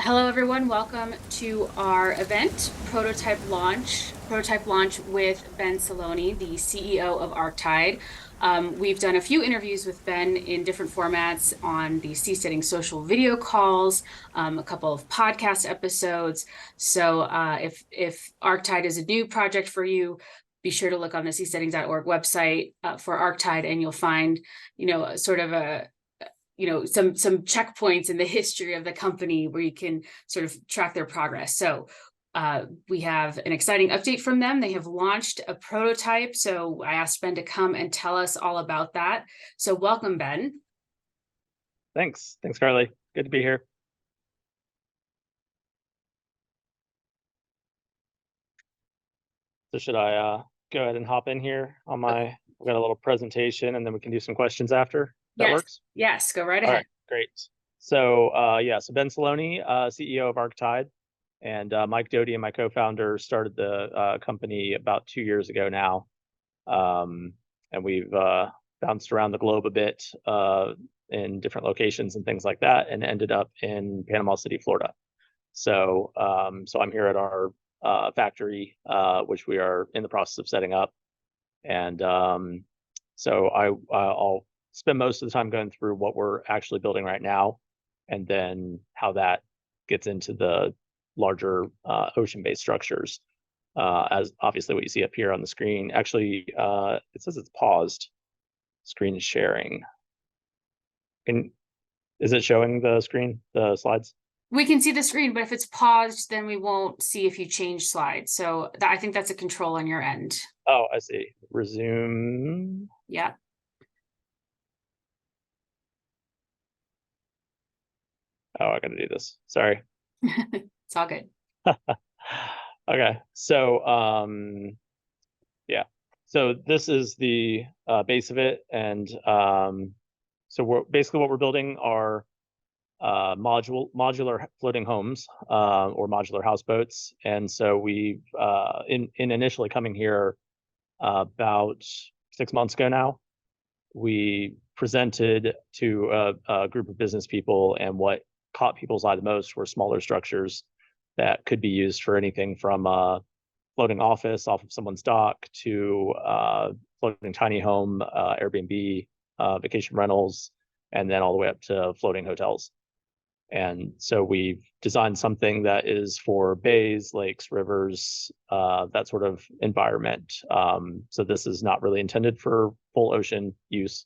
Hello, everyone. Welcome to our event, Prototype Launch with Ben Silone, the CEO of Arktide. We've done a few interviews with Ben in different formats on the Seasteading Social video calls, a couple of podcast episodes. So if Arktide is a new project for you, be sure to look on the seasteading.org website for Arktide, and you'll find, sort of some checkpoints in the history of the company where you can sort of track their progress. So we have an exciting update from them. They have launched a prototype. So I asked Ben to come and tell us all about that. So welcome, Ben. Thanks, Carly. Good to be here. So should I go ahead and hop in here on my? We've got a little presentation, and then we can do some questions after. That Yes. works. Yes, go right All ahead. right, great. So so Ben Silone, CEO of Arktide, and Mike Doty and my co-founder started the company about 2 years ago now, and we've bounced around the globe a bit in different locations and things like that, and ended up in Panama City, Florida. So I'm here at our factory, which we are in the process of setting up, and I'll spend most of the time going through what we're actually building right now, and then how that gets into the larger ocean-based structures. As obviously what you see up here on the screen. Actually, it says it's paused. Screen sharing. Is it showing the screen, the slides? We can see the screen, but if it's paused, then we won't see if you change slides. So I think that's a control on your end. Oh, I see. Resume. Yeah. Oh, I gotta do this. Sorry. It's all good. Okay, so yeah, so this is the base of it, and so what we're building are modular floating homes, or modular houseboats. And so we in initially coming here about 6 months ago now, we presented to a group of business people, and what caught people's eye the most were smaller structures that could be used for anything from a floating office off of someone's dock to floating tiny home, Airbnb, vacation rentals, and then all the way up to floating hotels. And so we've designed something that is for bays, lakes, rivers, that sort of environment. So this is not really intended for full ocean use,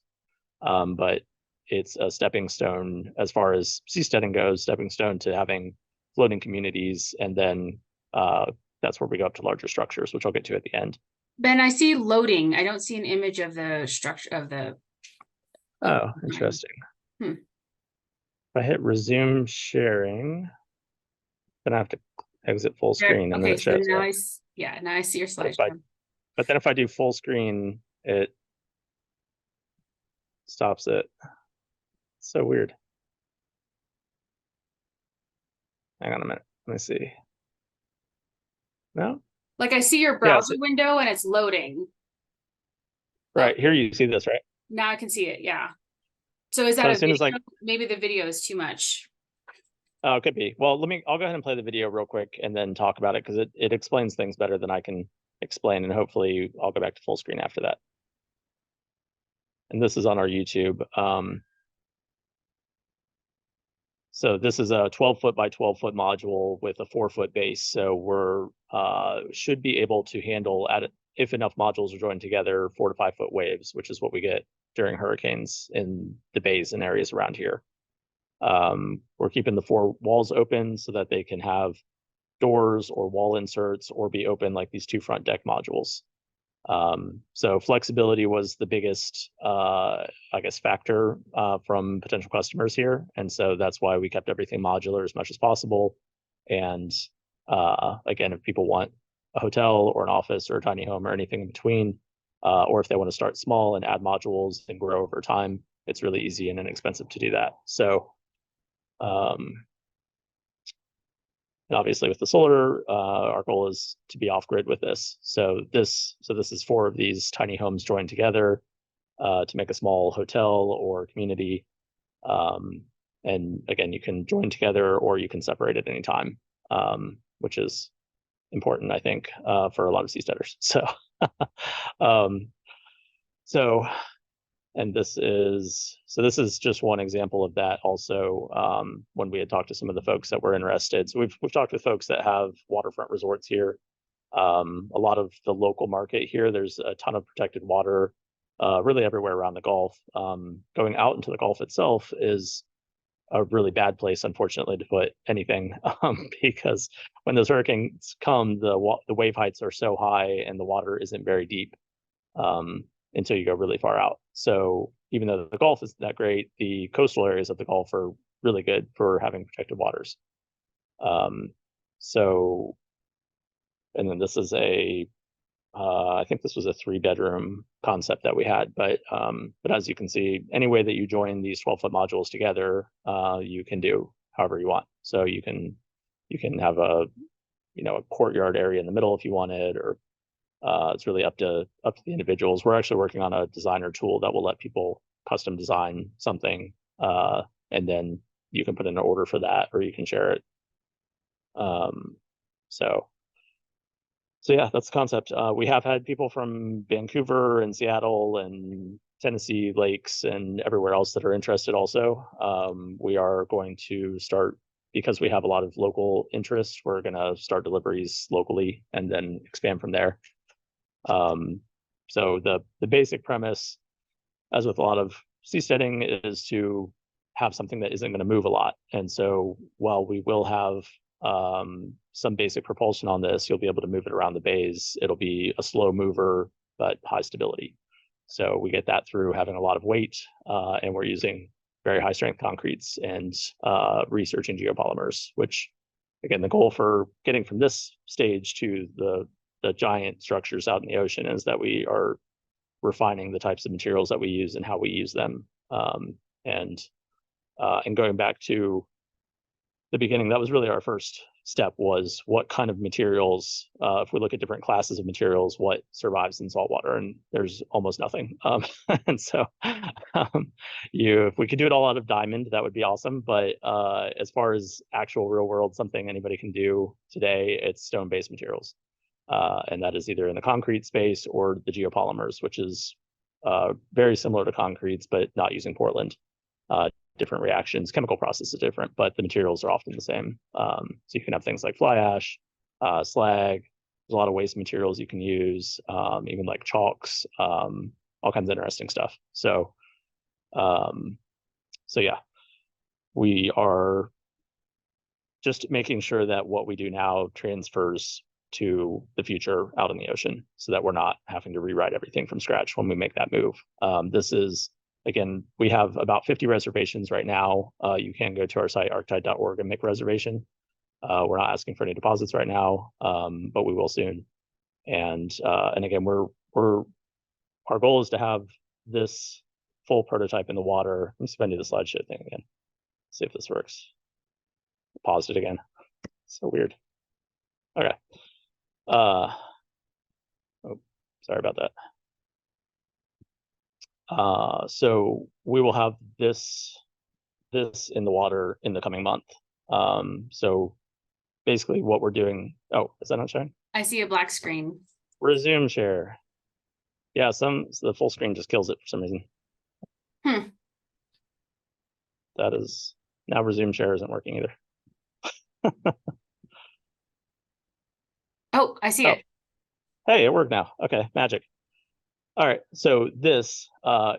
but it's a stepping stone as far as seasteading goes, stepping stone to having floating communities, and then that's where we go up to larger structures, which I'll get to at the end. Ben, I see loading. I don't see an image of the structure of the. Oh, interesting. Hmm. If I hit resume sharing, then I have to exit full screen, and then it shows. So now now I see your slideshow. But then if I do full screen, it stops it. So weird. Hang on a minute. Let me see. No? Like I see your browser window and it's loading. Right, here you see this, right? Now I can see it, yeah. So is that as soon as maybe the video is too much? Oh, it could be. Well, I'll go ahead and play the video real quick and then talk about it, because it explains things better than I can explain, and hopefully I'll go back to full screen after that. And this is on our YouTube. So this is a 12-foot by 12-foot module with a 4-foot base. So we're should be able to handle, if enough modules are joined together, 4 to 5 foot waves, which is what we get during hurricanes in the bays and areas around here. We're keeping the 4 walls open so that they can have doors or wall inserts, or be open like these 2 front deck modules. So flexibility was the biggest, I guess, factor from potential customers here. And so that's why we kept everything modular as much as possible. And again, if people want a hotel or an office or a tiny home or anything in between, or if they want to start small and add modules and grow over time, it's really easy and inexpensive to do that. So and obviously with the solar, our goal is to be off grid with this. So this is 4 of these tiny homes joined together to make a small hotel or community. And again, you can join together or you can separate at any time, which is important, I think, for a lot of seasteaders. Um, so, and this is just one example of that. Also, when we had talked to some of the folks that were interested, so we've talked with folks that have waterfront resorts here. A lot of the local market here, there's a ton of protected water, really everywhere around the Gulf. Going out into the Gulf itself is a really bad place, unfortunately, to put anything, because when those hurricanes come, the wave heights are so high and the water isn't very deep, until you go really far out. So even though the Gulf isn't that great, the coastal areas of the Gulf are really good for having protected waters. Um, so, and then this is I think this was a 3-bedroom concept that we had, but as you can see, any way that you join these 12-foot modules together, you can do however you want. So you can have a courtyard area in the middle if you wanted, or it's really up to the individuals. We're actually working on a designer tool that will let people custom design something, and then you can put in an order for that, or you can share it. So yeah, that's the concept. We have had people from Vancouver and Seattle and Tennessee lakes and everywhere else that are interested also. We are going to start, because we have a lot of local interest, we're going to start deliveries locally and then expand from there. So the basic premise, as with a lot of seasteading, is to have something that isn't going to move a lot. And so while we will have some basic propulsion on this, you'll be able to move it around the bays. It'll be a slow mover, but high stability. So we get that through having a lot of weight, and we're using very high strength concretes and researching geopolymers, which, again, the goal for getting from this stage to the giant structures out in the ocean is that we are refining the types of materials that we use and how we use them. And going back to the beginning, that was really our first step, was what kind of materials, if we look at different classes of materials, what survives in saltwater, and there's almost nothing. And so if we could do it all out of diamond, that would be awesome. But as far as actual real world, something anybody can do today, it's stone-based materials. And that is either in the concrete space or the geopolymers, which is very similar to concretes, but not using Portland. Different reactions, chemical process is different, but the materials are often the same. So you can have things like fly ash, slag. There's a lot of waste materials you can use, even like chalks, all kinds of interesting stuff. So yeah, we are just making sure that what we do now transfers to the future out in the ocean, so that we're not having to rewrite everything from scratch when we make that move. This is, again, we have about 50 reservations right now. You can go to our site, arktide.org, and make a reservation. We're not asking for any deposits right now, but we will soon. And again, our goal is to have this full prototype in the water. Let me see if I do the slideshow thing again. See if this works. Paused it again. So weird. Okay. Oh, sorry about that. So we will have this in the water in the coming month. So basically what we're doing, oh, is that not showing? I see a black screen. Resume share. Yeah, the full screen just kills it for some reason. That is, now resume share isn't working either. Oh, I see it. Hey, it worked now. Okay, magic. All right, so this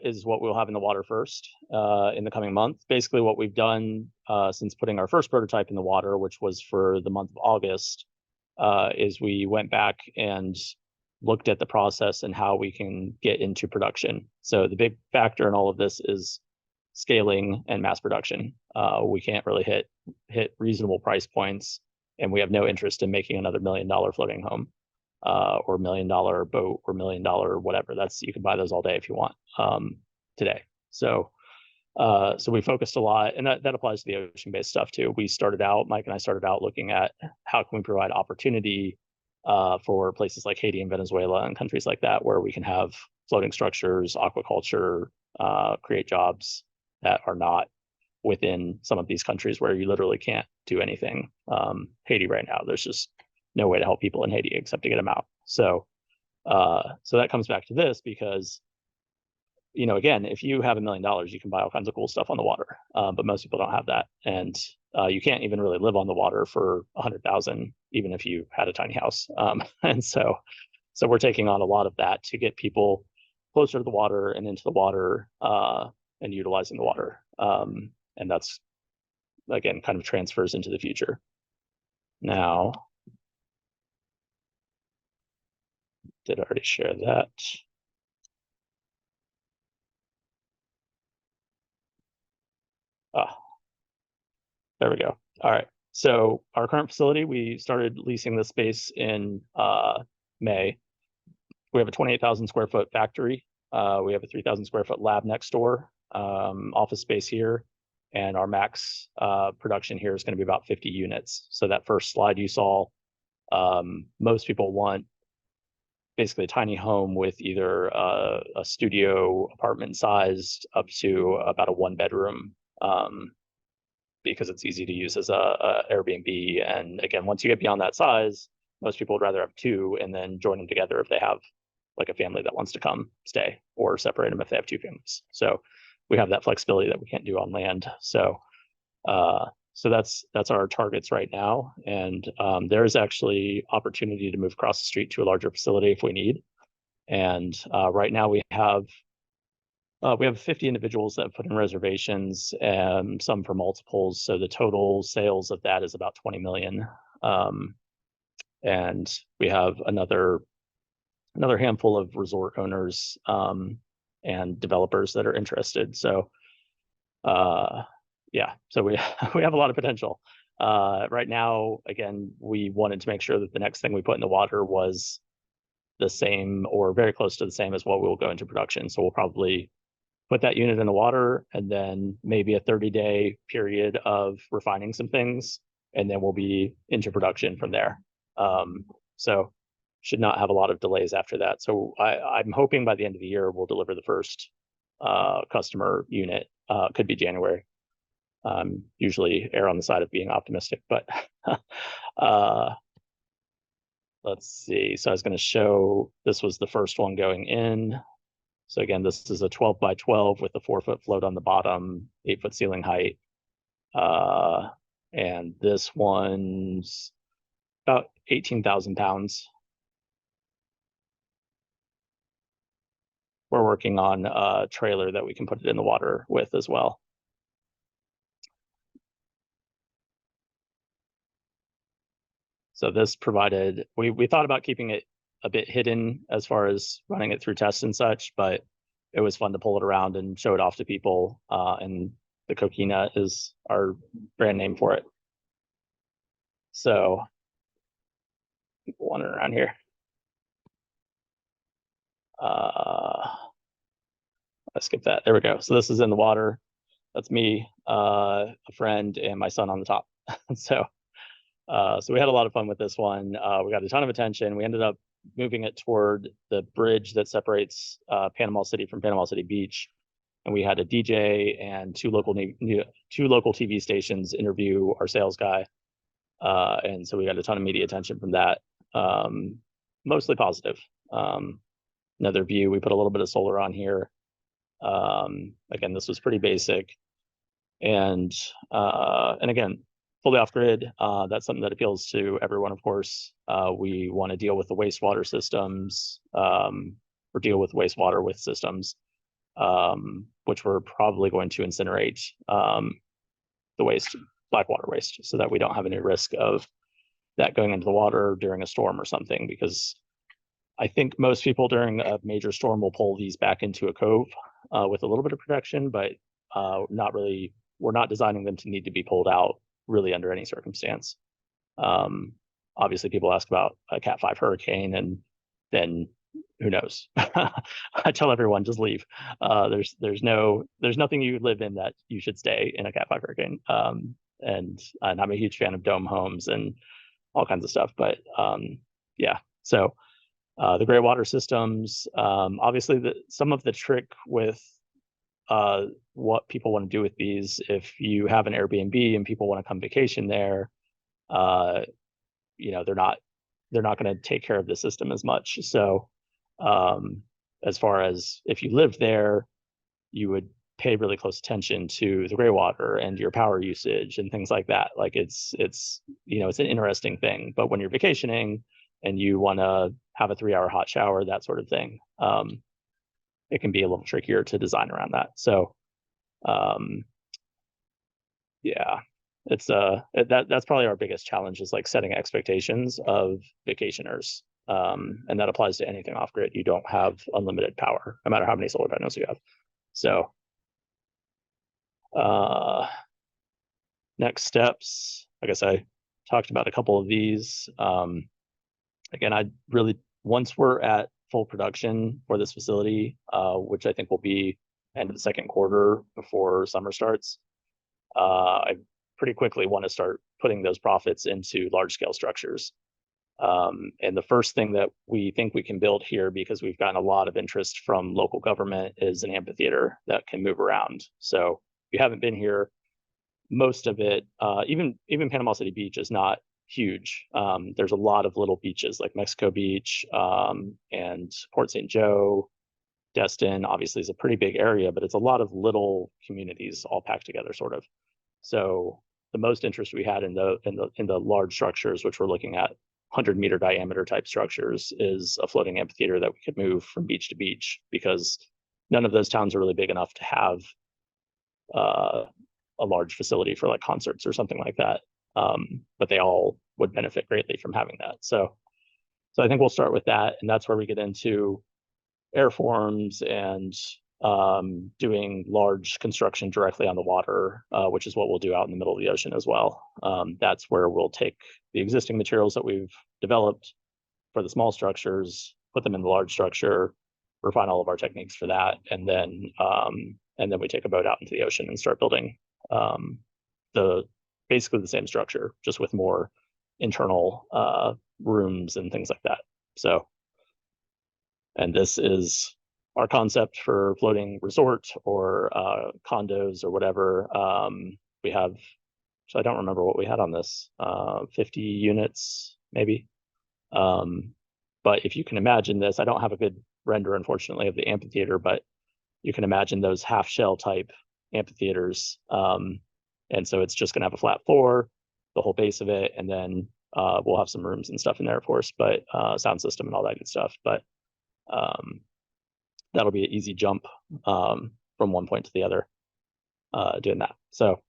is what we'll have in the water first in the coming month. Basically what we've done since putting our first prototype in the water, which was for the month of August, is we went back and looked at the process and how we can get into production. So the big factor in all of this is scaling and mass production. We can't really hit reasonable price points, and we have no interest in making another $1 million floating home. Or $1 million boat, or $1 million whatever. You can buy those all day if you want, today. So we focused a lot, and that applies to the ocean-based stuff too. Mike and I started out looking at how can we provide opportunity for places like Haiti and Venezuela and countries like that, where we can have floating structures, aquaculture, create jobs that are not within some of these countries where you literally can't do anything. Haiti right now, there's just no way to help people in Haiti except to get them out. So that comes back to this because, again, if you have $1 million, you can buy all kinds of cool stuff on the water, but most people don't have that, and you can't even really live on the water for 100,000, even if you had a tiny house. And so we're taking on a lot of that to get people closer to the water and into the water and utilizing the water. And that's, again, kind of transfers into the future. Now, did I already share that? There we go. All right. So our current facility, we started leasing the space in May. We have a 28,000 square foot factory. We have a 3,000 square foot lab next door, office space here, and our max production here is going to be about 50 units. So that first slide you saw, most people want basically a tiny home with either a studio apartment sized up to about a 1 bedroom, because it's easy to use as a Airbnb. And again, once you get beyond that size, most people would rather have two and then join them together if they have like a family that wants to come stay, or separate them if they have two families. So we have that flexibility that we can't do on land. So that's our targets right now. And there is actually opportunity to move across the street to a larger facility if we need. And right now we have 50 individuals that have put in reservations, and some for multiples. So the total sales of that is about 20 million. And we have another handful of resort owners and developers that are interested. So so we have a lot of potential. Right now, again, we wanted to make sure that the next thing we put in the water was the same or very close to the same as what we'll go into production. So we'll probably put that unit in the water, and then maybe a 30-day period of refining some things, and then we'll be into production from there. So should not have a lot of delays after that. So I'm hoping by the end of the year, we'll deliver the first customer unit. Could be January. Usually err on the side of being optimistic, but let's see. So I was going to show, this was the first one going in. So again, this is a 12 by 12 with a 4-foot float on the bottom, 8-foot ceiling height. And this one's about 18,000 pounds. We're working on a trailer that we can put it in the water with as well. So this provided, we thought about keeping it a bit hidden as far as running it through tests and such, but it was fun to pull it around and show it off to people. And the Coquina is our brand name for it. So people wandering around here. I skipped that. There we go. So this is in the water. That's me, a friend, and my son on the top. So we had a lot of fun with this one. We got a ton of attention. We ended up moving it toward the bridge that separates Panama City from Panama City Beach. And we had a DJ and two local TV stations interview our sales guy. And so we got a ton of media attention from that, mostly positive. Another view, we put a little bit of solar on here. Again, this was pretty basic. And again, fully off grid. That's something that appeals to everyone, of course. We want to deal with the wastewater systems, or deal with wastewater with systems, which we're probably going to incinerate the waste, black water waste, so that we don't have any risk of that going into the water during a storm or something, because I think most people during a major storm will pull these back into a cove with a little bit of protection, but not really, we're not designing them to need to be pulled out really under any circumstance. Obviously people ask about a Cat 5 hurricane, and then who knows? I tell everyone, just leave. There's nothing you live in that you should stay in a Cat 5 hurricane. And I'm a huge fan of dome homes and all kinds of stuff, but yeah. So the gray water systems, obviously some of the trick with what people want to do with these. If you have an Airbnb and people want to come vacation there, uh, they're not going to take care of the system as much. So, as far as if you live there, you would pay really close attention to the gray water and your power usage and things like that. Like it's it's an interesting thing. But when you're vacationing and you want to have a 3-hour hot shower, that sort of thing, it can be a little trickier to design around that. So um, yeah, it's that's probably our biggest challenge, is like setting expectations of vacationers. And that applies to anything off grid. You don't have unlimited power, no matter how many solar panels you have. So next steps, I guess I talked about a couple of these. Again, I really, once we're at full production for this facility, which I think will be end of the second quarter before summer starts, I pretty quickly want to start putting those profits into large scale structures. And the first thing that we think we can build here, because we've gotten a lot of interest from local government, is an amphitheater that can move around. So if you haven't been here, most of it, even Panama City Beach is not huge. There's a lot of little beaches like Mexico Beach, and Port St. Joe. Destin obviously is a pretty big area, but it's a lot of little communities all packed together, sort of. So the most interest we had in the large structures, which we're looking at 100-meter diameter type structures, is a floating amphitheater that we could move from beach to beach, because none of those towns are really big enough to have a large facility for like concerts or something like that. But they all would benefit greatly from having that. So I think we'll start with that, and that's where we get into airforms and doing large construction directly on the water, which is what we'll do out in the middle of the ocean as well. That's where we'll take the existing materials that we've developed for the small structures, put them in the large structure, refine all of our techniques for that, and then we take a boat out into the ocean and start building the basically the same structure, just with more internal rooms and things like that. So, and this is our concept for floating resort or condos or whatever. We have, so I don't remember what we had on this, 50 units maybe. But if you can imagine this, I don't have a good render, unfortunately, of the amphitheater, but you can imagine those half shell type amphitheaters. And so it's just going to have a flat floor, the whole base of it, and then we'll have some rooms and stuff in there, of course, but sound system and all that good stuff. But that'll be an easy jump from one point to the other doing that. So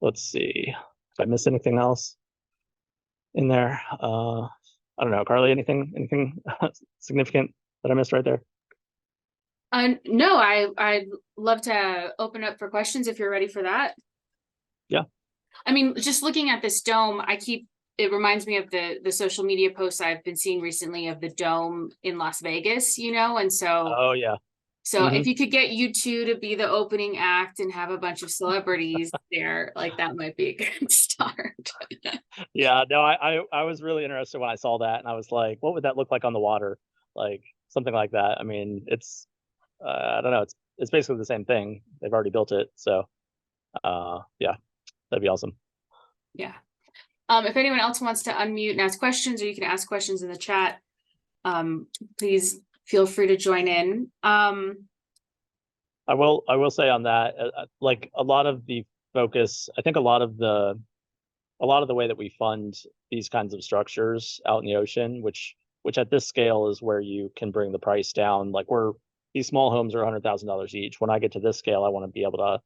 let's see if I miss anything else in there. I don't know, Carly, anything significant that I missed right there? No, I'd love to open up for questions if you're ready for that. Yeah. I mean, just looking at this dome, it reminds me of the social media posts I've been seeing recently of the dome in Las Vegas, and so. Oh yeah. So if you could get U2 to be the opening act and have a bunch of celebrities there, like that might be a good start. Yeah, no, I was really interested when I saw that, and I was like, what would that look like on the water? Like something like that. I mean, it's I don't know, it's basically the same thing. They've already built it, so yeah, that'd be awesome. Yeah. If anyone else wants to unmute and ask questions, or you can ask questions in the chat, please feel free to join in. I will say on that, like a lot of the focus, I think a lot of the way that we fund these kinds of structures out in the ocean, which at this scale is where you can bring the price down. Like these small homes are $100,000 each. When I get to this scale, I want to be able to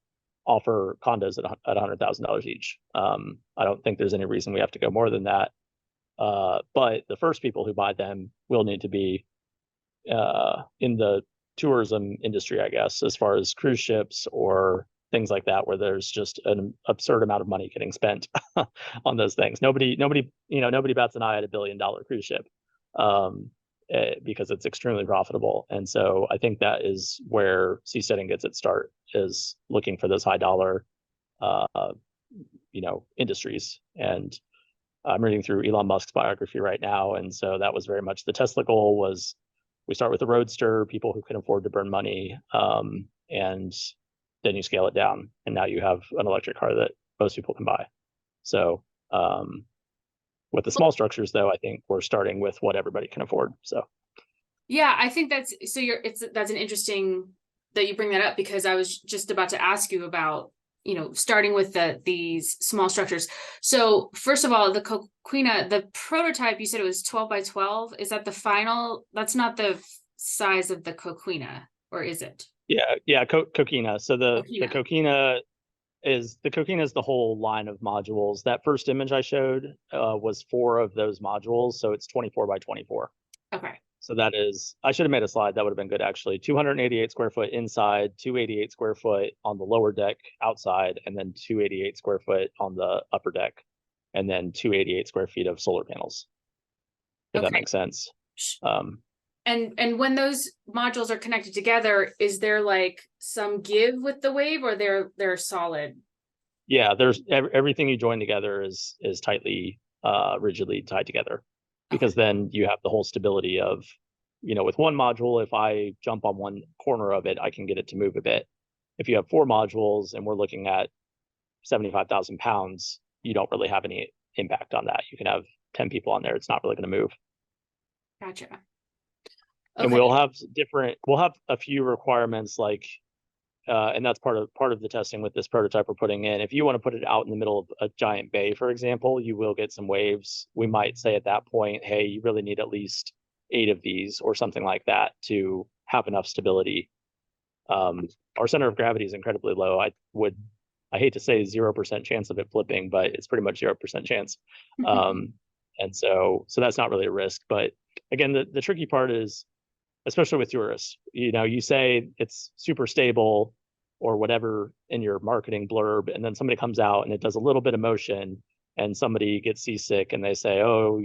offer condos at $100,000 each. I don't think there's any reason we have to go more than that. But the first people who buy them will need to be in the tourism industry, I guess, as far as cruise ships or things like that, where there's just an absurd amount of money getting spent on those things. Nobody bats an eye at $1 billion cruise ship, because it's extremely profitable. And so I think that is where seasteading gets its start, is looking for those high dollar, industries. And I'm reading through Elon Musk's biography right now, and so that was very much the Tesla goal, was we start with a roadster, people who can afford to burn money, and then you scale it down, and now you have an electric car that most people can buy. So with the small structures, though, I think we're starting with what everybody can afford. So Yeah, I think that's that's an interesting that you bring that up, because I was just about to ask you about, starting with these small structures. So first of all, the Coquina, the prototype, you said it was 12 by 12. Is that the final? That's not the size of the Coquina, or is it? yeah, Coquina. So the Coquina. Coquina is the whole line of modules. That first image I showed was 4 of those modules, so it's 24 by 24. Okay. So that is, I should have made a slide. That would have been good, actually. 288 square foot inside, 288 square foot on the lower deck outside, and then 288 square foot on the upper deck, and then 288 square feet of solar panels, if that Okay. makes sense. Um, And when those modules are connected together, is there like some give with the wave, or they're solid? yeah, there's everything you join together is tightly, rigidly tied together, Okay. because then you have the whole stability of, with one module, if I jump on one corner of it, I can get it to move a bit. If you have 4 modules and we're looking at 75,000 pounds, you don't really have any impact on that. You can have 10 people on there. It's not really going to move. Gotcha. And Okay. we'll have a few requirements, like, and that's part of the testing with this prototype we're putting in. If you want to put it out in the middle of a giant bay, for example, you will get some waves. We might say at that point, hey, you really need at least 8 of these or something like that to have enough stability. Our center of gravity is incredibly low. I hate to say 0% chance of it flipping, but it's pretty much 0% chance. And so that's not really a risk. But again, the tricky part is, especially with tourists, you say it's super stable or whatever in your marketing blurb, and then somebody comes out and it does a little bit of motion, and somebody gets seasick and they say, oh,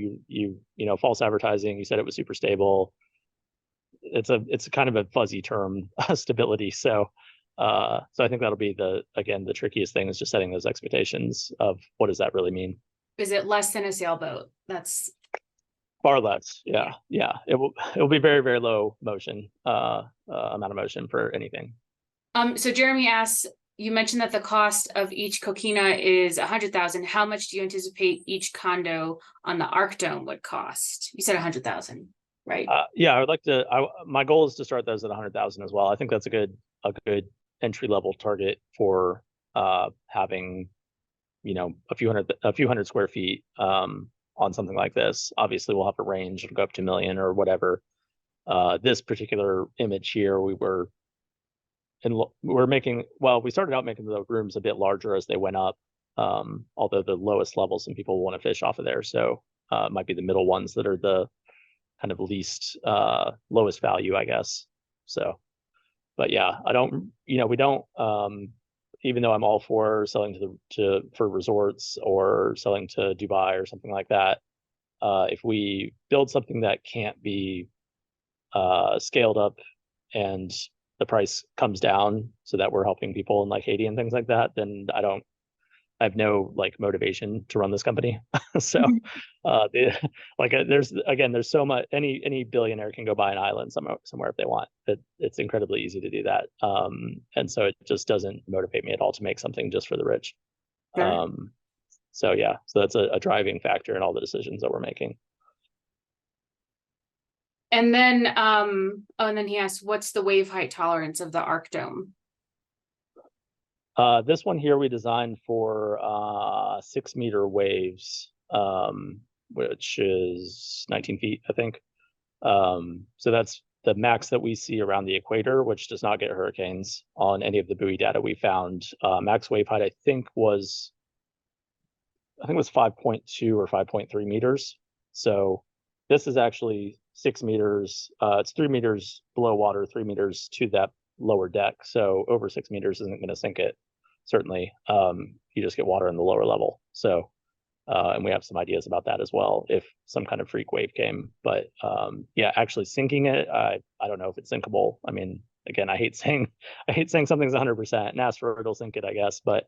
false advertising, you said it was super stable. It's kind of a fuzzy term, stability. So I think that'll be the trickiest thing, is just setting those expectations of what does that really mean. Is it less than a sailboat? That's Far less. Yeah. It will be very, very low motion, amount of motion for anything. So Jeremy asks, you mentioned that the cost of each Coquina is 100,000. How much do you anticipate each condo on the Arcdome would cost? You said 100,000, right? Yeah, I would like to. My goal is to start those at 100,000 as well. I think that's a good entry level target for having, a few hundred square feet on something like this. Obviously, we'll have a range and go up to 1 million or whatever. This particular image here, we started out making the rooms a bit larger as they went up. Although the lowest level, some people want to fish off of there, so it might be the middle ones that are the kind of least lowest value, I guess. So, but yeah, we don't, even though I'm all for selling for resorts or selling to Dubai or something like that, if we build something that can't be scaled up and the price comes down so that we're helping people in like Haiti and things like that, then I have no like motivation to run this company. So there's so much, any billionaire can go buy an island somewhere if they want. It's incredibly easy to do that. And so it just doesn't motivate me at all to make something just for the rich. Sure. So yeah, so that's a driving factor in all the decisions that we're making. And then he asked, what's the wave height tolerance of the Arcdome? This one here we designed for 6-meter waves, which is 19 feet, I think. So that's the max that we see around the equator, which does not get hurricanes on any of the buoy data we found. Max wave height, I think was 5.2 or 5.3 meters. So this is actually 6 meters. It's 3 meters below water, 3 meters to that lower deck. So over 6 meters isn't going to sink it. Certainly, you just get water in the lower level. So, and we have some ideas about that as well, if some kind of freak wave came. But yeah, actually sinking it, I don't know if it's sinkable. I mean, again, I hate saying something's 100%. And ask for it'll sink it, I guess. But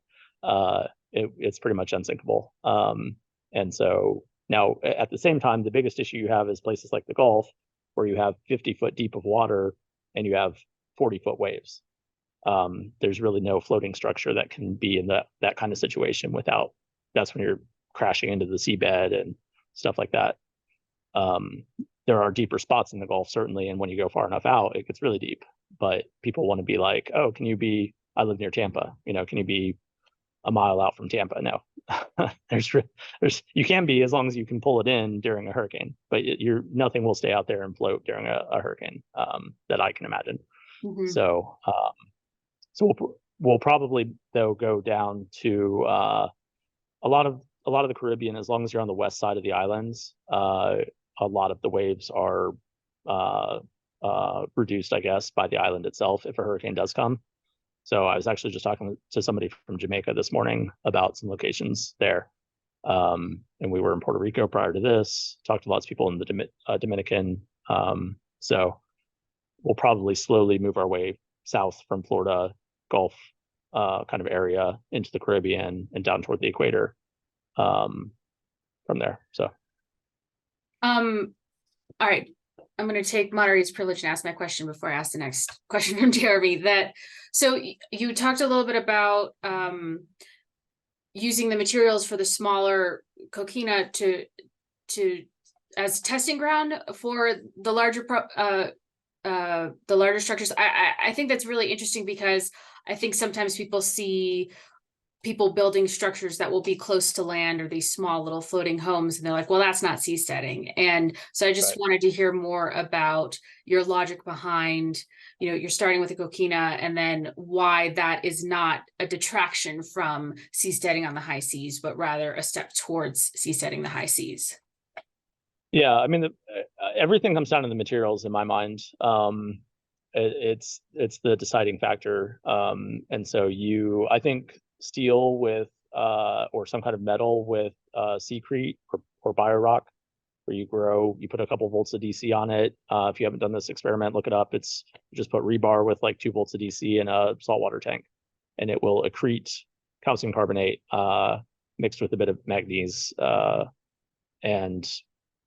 it's pretty much unsinkable. And so now, at the same time, the biggest issue you have is places like the Gulf, where you have 50-foot deep of water and you have 40-foot waves. There's really no floating structure that can be in that kind of situation without, that's when you're crashing into the seabed and stuff like that. There are deeper spots in the Gulf, certainly, and when you go far enough out, it gets really deep. But people want to be like, oh, can you be, I live near Tampa, can you be a mile out from Tampa? No. there's you can be, as long as you can pull it in during a hurricane, but nothing will stay out there and float during a hurricane, that I can imagine. Mm-hmm. So we'll probably, though, go down to a lot of the Caribbean. As long as you're on the west side of the islands, a lot of the waves are reduced, I guess, by the island itself if a hurricane does come. So I was actually just talking to somebody from Jamaica this morning about some locations there. And we were in Puerto Rico prior to this, talked to lots of people in the Dominican. So we'll probably slowly move our way south from Florida Gulf kind of area into the Caribbean and down toward the equator from there. So all right, I'm going to take moderator's privilege and ask my question before I ask the next question from Jeremy. So you talked a little bit about using the materials for the smaller Coquina to as testing ground for the larger structures. I think that's really interesting, because I think sometimes people see people building structures that will be close to land, or these small little floating homes, and they're like, well, that's not seasteading. And so I just wanted to hear more about your logic behind, you're starting with a Coquina, and then why that is not a detraction from seasteading on the high seas, but rather a step towards seasteading the high seas. Yeah, I mean, everything comes down to the materials in my mind. It's the deciding factor. And so I think steel with or some kind of metal with secrete or biorock, where you put a couple volts of DC on it. If you haven't done this experiment, look it up. You just put rebar with like 2 volts of DC in a saltwater tank, and it will accrete calcium carbonate mixed with a bit of manganese, and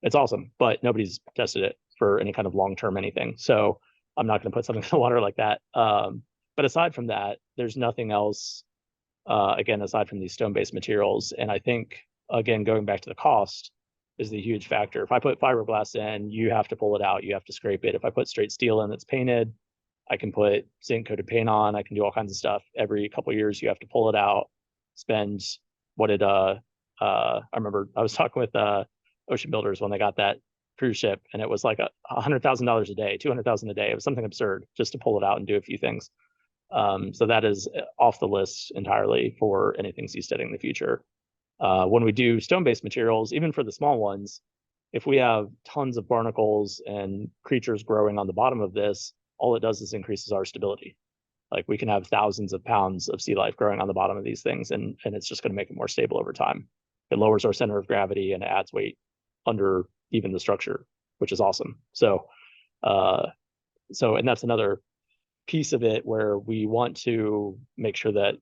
it's awesome. But nobody's tested it for any kind of long-term anything, so I'm not going to put something in the water like that. But aside from that, there's nothing else, again, aside from these stone-based materials. And I think, again, going back to the cost is the huge factor. If I put fiberglass in, you have to pull it out, you have to scrape it. If I put straight steel in that's painted, I can put zinc-coated paint on, I can do all kinds of stuff. Every couple of years, you have to pull it out, spend I remember I was talking with Ocean Builders when they got that cruise ship, and it was like $100,000 a day, $200,000 a day. It was something absurd just to pull it out and do a few things. So that is off the list entirely for anything seasteading in the future. When we do stone-based materials, even for the small ones, if we have tons of barnacles and creatures growing on the bottom of this, all it does is increases our stability. Like, we can have thousands of pounds of sea life growing on the bottom of these things, and it's just going to make it more stable over time. It lowers our center of gravity and adds weight under even the structure, which is awesome. So and that's another piece of it, where we want to make sure that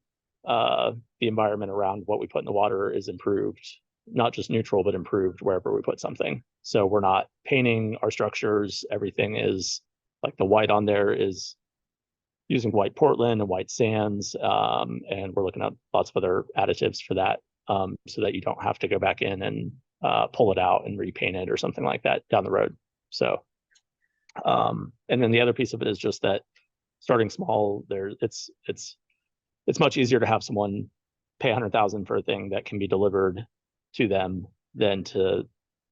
the environment around what we put in the water is improved, not just neutral, but improved wherever we put something. So we're not painting our structures. Everything is like, the white on there is using white Portland and white sands. And we're looking at lots of other additives for that, so that you don't have to go back in and pull it out and repaint it or something like that down the road. So, and then the other piece of it is just that starting small, it's much easier to have someone pay $100,000 for a thing that can be delivered to them than to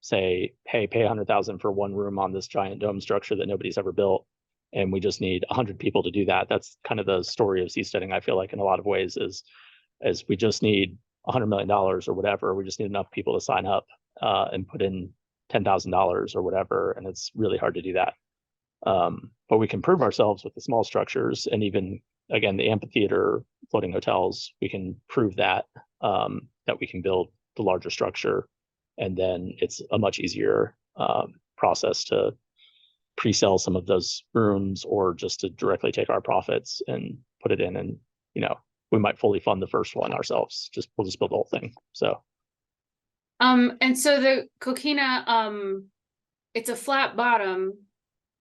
say, hey, pay $100,000 for one room on this giant dome structure that nobody's ever built, and we just need 100 people to do that. That's kind of the story of seasteading, I feel like, in a lot of ways, is we just need $100 million or whatever. We just need enough people to sign up and put in $10,000 or whatever, and it's really hard to do that. But we can prove ourselves with the small structures, and even, again, the amphitheater, floating hotels, we can prove that we can build the larger structure, and then it's a much easier process to pre-sell some of those rooms, or just to directly take our profits and put it in, and we might fully fund the first one ourselves. We'll just build the whole thing. So and so the Coquina, it's a flat bottom,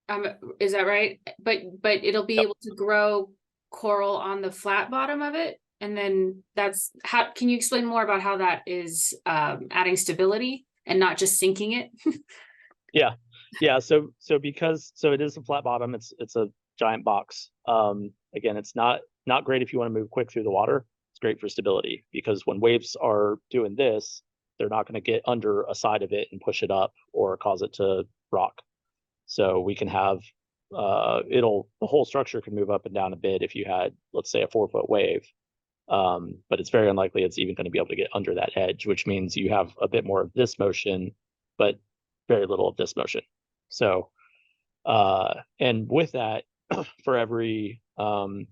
Um, is that right? But it'll be Yep. able to grow coral on the flat bottom of it, and then that's how. Can you explain more about how that is adding stability and not just sinking it? Yeah. Yeah. So it is a flat bottom. It's a giant box. Again, it's not great if you want to move quick through the water. It's great for stability because when waves are doing this, they're not going to get under a side of it and push it up or cause it to rock. So we can have the whole structure can move up and down a bit if you had, let's say, a 4 foot wave. But it's very unlikely it's even going to be able to get under that edge, which means you have a bit more of this motion, but very little of this motion. So, and with that, for every um,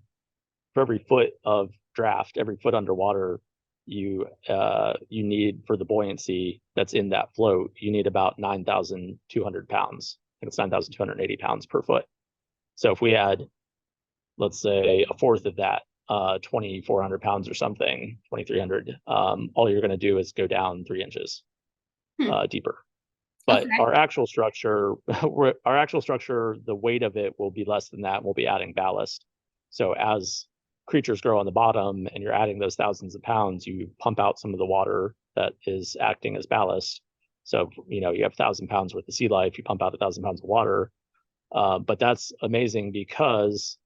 for every foot of draft, every foot underwater, you need for the buoyancy that's in that float, you need about 9,200 pounds. I think it's 9,280 pounds per foot. So if we had, let's say, a fourth of that, 2,400 pounds or something, 2,300, all you're going to do is go down 3 inches Hmm. deeper. But Okay. our actual structure, the weight of it will be less than that. We'll be adding ballast. So as creatures grow on the bottom and you're adding those thousands of pounds, you pump out some of the water that is acting as ballast. So, you know, you have 1,000 pounds worth of sea life, you pump out 1,000 pounds of water. But that's amazing because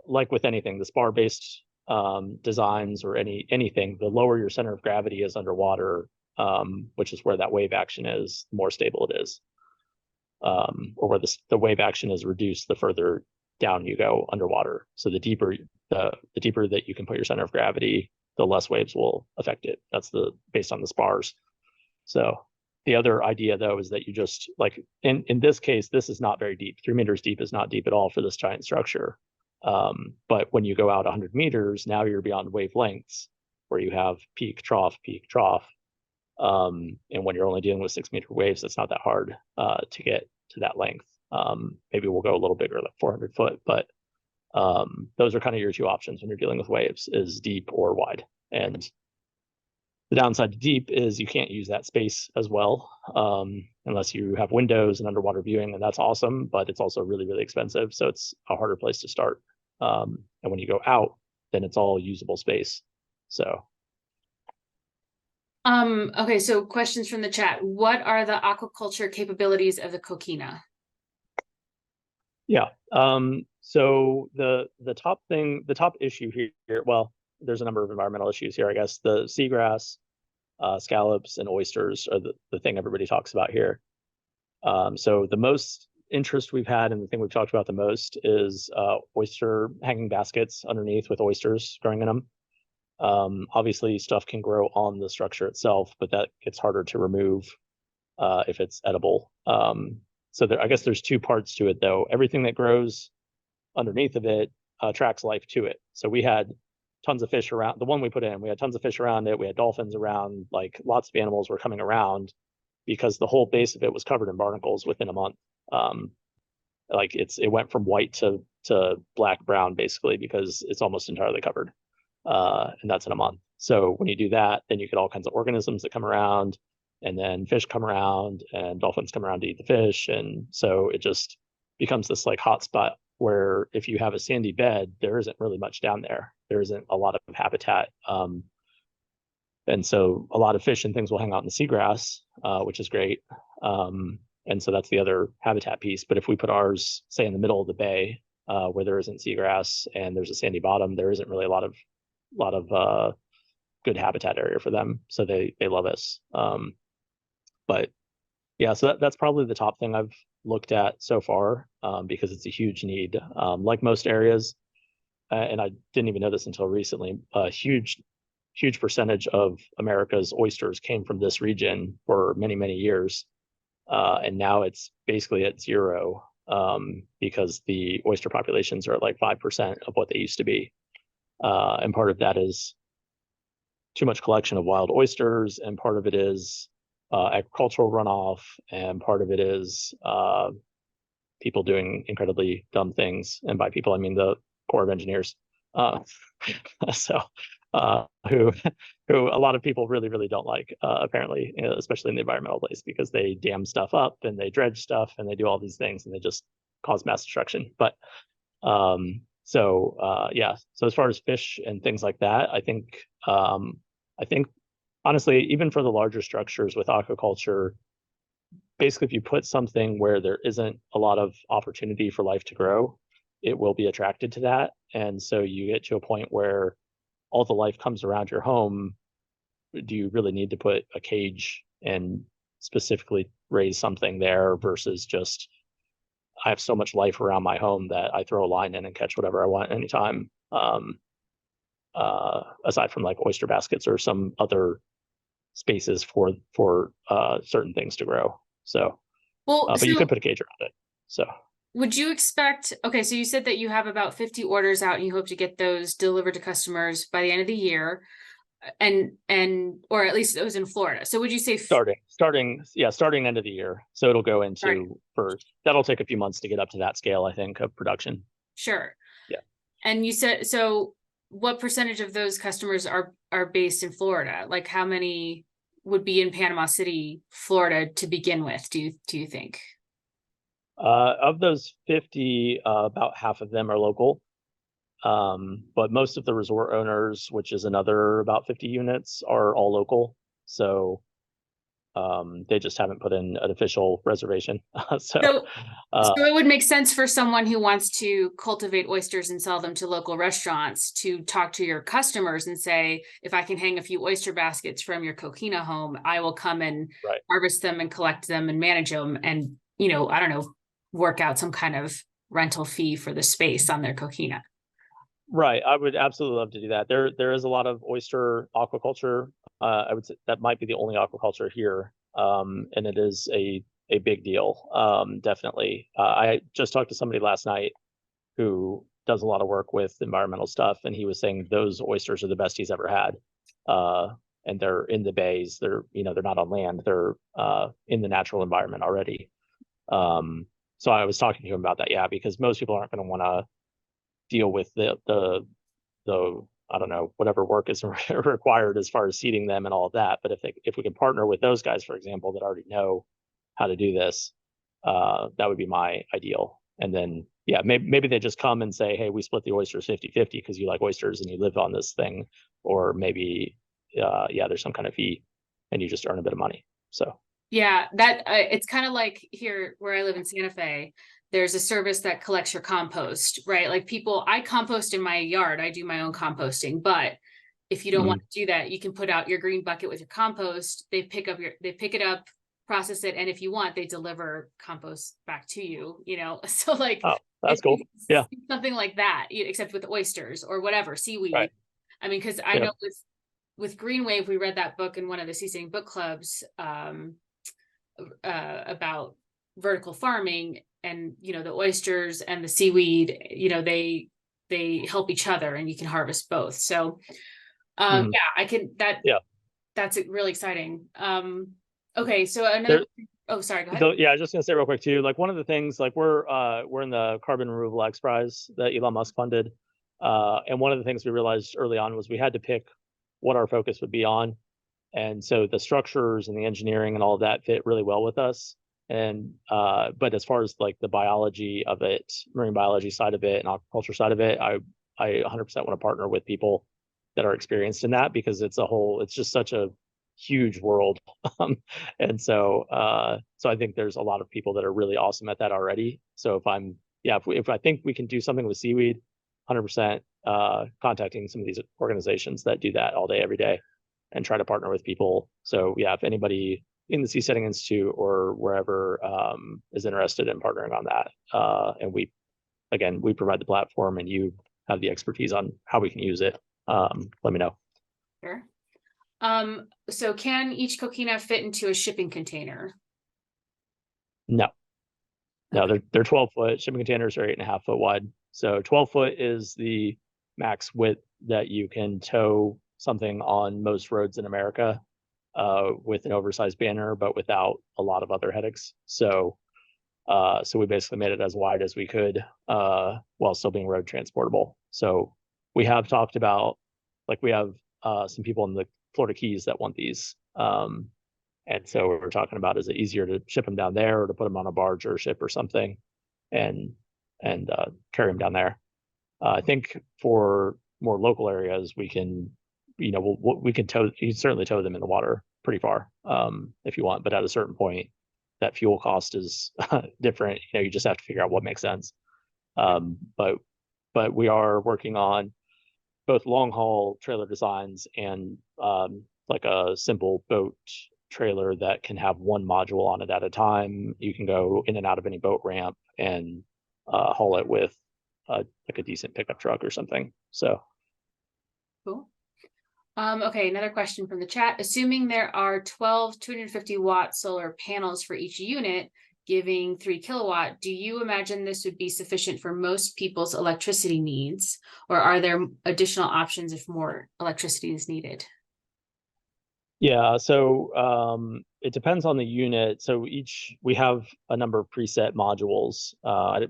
like with anything, the spar based designs or anything, the lower your center of gravity is underwater, which is where that wave action is, the more stable it is. Or where the wave action is reduced, the further down you go underwater. So the deeper that you can put your center of gravity, the less waves will affect it. That's based on the spars. So the other idea though is that you just like in this case, this is not very deep. 3 meters deep is not deep at all for this giant structure. But when you go out 100 meters, now you're beyond wavelengths where you have peak, trough, peak, trough. And when you're only dealing with 6 meter waves, it's not that hard to get to that length. Maybe we'll go a little bigger, like 400 foot, but those are kind of your two options when you're dealing with waves: is deep or wide. And the downside to deep is you can't use that space as well unless you have windows and underwater viewing, and that's awesome, but it's also really, really expensive. So it's a harder place to start. And when you go out, then it's all usable space. So Okay, so questions from the chat. What are the aquaculture capabilities of the Coquina? yeah. So the top issue here, well, there's a number of environmental issues here, I guess. The seagrass, scallops, and oysters are the thing everybody talks about here. So the most interest we've had and the thing we've talked about the most is oyster hanging baskets underneath with oysters growing in them. Obviously, stuff can grow on the structure itself, but that gets harder to remove if it's edible. So I guess there's two parts to it, though. Everything that grows underneath of it attracts life to it. So we had tons of fish around the one we put in. We had tons of fish around it. We had dolphins around. Like lots of animals were coming around because the whole base of it was covered in barnacles within a month. Like it went from white to black brown basically because it's almost entirely covered, and that's in a month. So when you do that, then you get all kinds of organisms that come around, and then fish come around, and dolphins come around to eat the fish, and so it just becomes this like hot spot where if you have a sandy bed, there isn't really much down there. There isn't a lot of habitat. And so a lot of fish and things will hang out in the seagrass, which is great. And so that's the other habitat piece. But if we put ours, say, in the middle of the bay, where there isn't seagrass and there's a sandy bottom, there isn't really a lot of good habitat area for them. So they love us. But yeah, so that's probably the top thing I've looked at so far, because it's a huge need. Like most areas, and I didn't even know this until recently, a huge percentage of America's oysters came from this region for many, many years. And now it's basically at zero, because the oyster populations are at like 5% of what they used to be. And part of that is too much collection of wild oysters, and part of it is agricultural runoff, and part of it is people doing incredibly dumb things. And by people, I mean the Corps of Engineers. Uh, so who a lot of people really, really don't like, apparently, especially in the environmental place, because they dam stuff up and they dredge stuff and they do all these things, and they just cause mass destruction. But yeah. So as far as fish and things like that, I think honestly, even for the larger structures with aquaculture, basically if you put something where there isn't a lot of opportunity for life to grow, it will be attracted to that. And so you get to a point where all the life comes around your home. Do you really need to put a cage and specifically raise something there versus just I have so much life around my home that I throw a line in and catch whatever I want anytime. Aside from like oyster baskets or some other spaces for certain things to grow. So, Well, but you could so put a cage around it. So would you expect, okay, so you said that you have about 50 orders out and you hope to get those delivered to customers by the end of the year and or at least those in Florida. So would you say starting end of the year. So it'll go starting? into first. That'll take a few months to get up to that scale, I think, of production. Sure. Yeah. And you said, so what percentage of those customers are based in Florida? Like how many would be in Panama City, Florida to begin with, do you think? Of those 50, about half of them are local. But most of the resort owners, which is another about 50 units, are all local. So they just haven't put in an official reservation. So So uh, so it would make sense for someone who wants to cultivate oysters and sell them to local restaurants to talk to your customers and say, if I can hang a few oyster baskets from your Coquina home, I will come and right. harvest them and collect them and manage them and, I don't know, work out some kind of rental fee for the space on their Coquina. Right. I would absolutely love to do that. There is a lot of oyster aquaculture. I would say that might be the only aquaculture here. And it is a big deal. Definitely. I just talked to somebody last night who does a lot of work with environmental stuff, and he was saying those oysters are the best he's ever had. Uh, and they're in the bays. They're not on land. They're in the natural environment already. So I was talking to him about that, yeah, because most people aren't going to want to deal with the I don't know, whatever work is required as far as seeding them and all of that. But if we can partner with those guys, for example, that already know how to do this, that would be my ideal. And then yeah, maybe they just come and say, hey, we split the oysters 50-50 because you like oysters and you live on this thing. Or maybe yeah, there's some kind of fee and you just earn a bit of money. So Yeah, that it's kind of like here where I live in Santa Fe. There's a service that collects your compost, right? Like I compost in my yard. I do my own composting, but if you don't want to do that, you can put out your green bucket with your compost. They pick it up, process it, and if you want, they deliver compost back to you, So like oh, that's cool. Yeah. something like that, except with oysters or whatever, seaweed. Right. I mean, because I Yeah. know with Green Wave, we read that book in one of the Seasteading book clubs. About vertical farming and the oysters and the seaweed, they help each other and you can harvest both. So yeah, I can Yeah. that's really exciting. Okay, so another oh, sorry, go ahead. Yeah, I was just gonna say real quick too, like one of the things, like we're in the Carbon Removal X Prize that Elon Musk funded. And one of the things we realized early on was we had to pick what our focus would be on. And so the structures and the engineering and all of that fit really well with us. And but as far as like the biology of it, marine biology side of it and aquaculture side of it, I 100% want to partner with people that are experienced in that because it's just such a huge world. And so I think there's a lot of people that are really awesome at that already. So if I think we can do something with seaweed, 100% contacting some of these organizations that do that all day, every day, and try to partner with people. So yeah, if anybody in the Seasteading Institute or wherever is interested in partnering on that, and we provide the platform and you have the expertise on how we can use it, let me know. Sure. So can each coquina fit into a shipping container? No, Okay. they're 12-foot. Shipping containers are 8.5 foot wide. So 12-foot is the max width that you can tow something on most roads in America, with an oversized banner, but without a lot of other headaches. So we basically made it as wide as we could, while still being road transportable. So we have talked about, like we have some people in the Florida Keys that want these. And so we're talking about, is it easier to ship them down there or to put them on a barge or a ship or something? and carry them down there. I think for more local areas, we can, we can tow, you can certainly tow them in the water pretty far, if you want, but at a certain point, that fuel cost is different. You just have to figure out what makes sense. But we are working on both long haul trailer designs and like a simple boat trailer that can have one module on it at a time. You can go in and out of any boat ramp and haul it with like a decent pickup truck or something. So Cool. Okay, another question from the chat. Assuming there are 12 250-watt solar panels for each unit, giving 3 kilowatt, do you imagine this would be sufficient for most people's electricity needs, or are there additional options if more electricity is needed? yeah, so it depends on the unit. So we have a number of preset modules.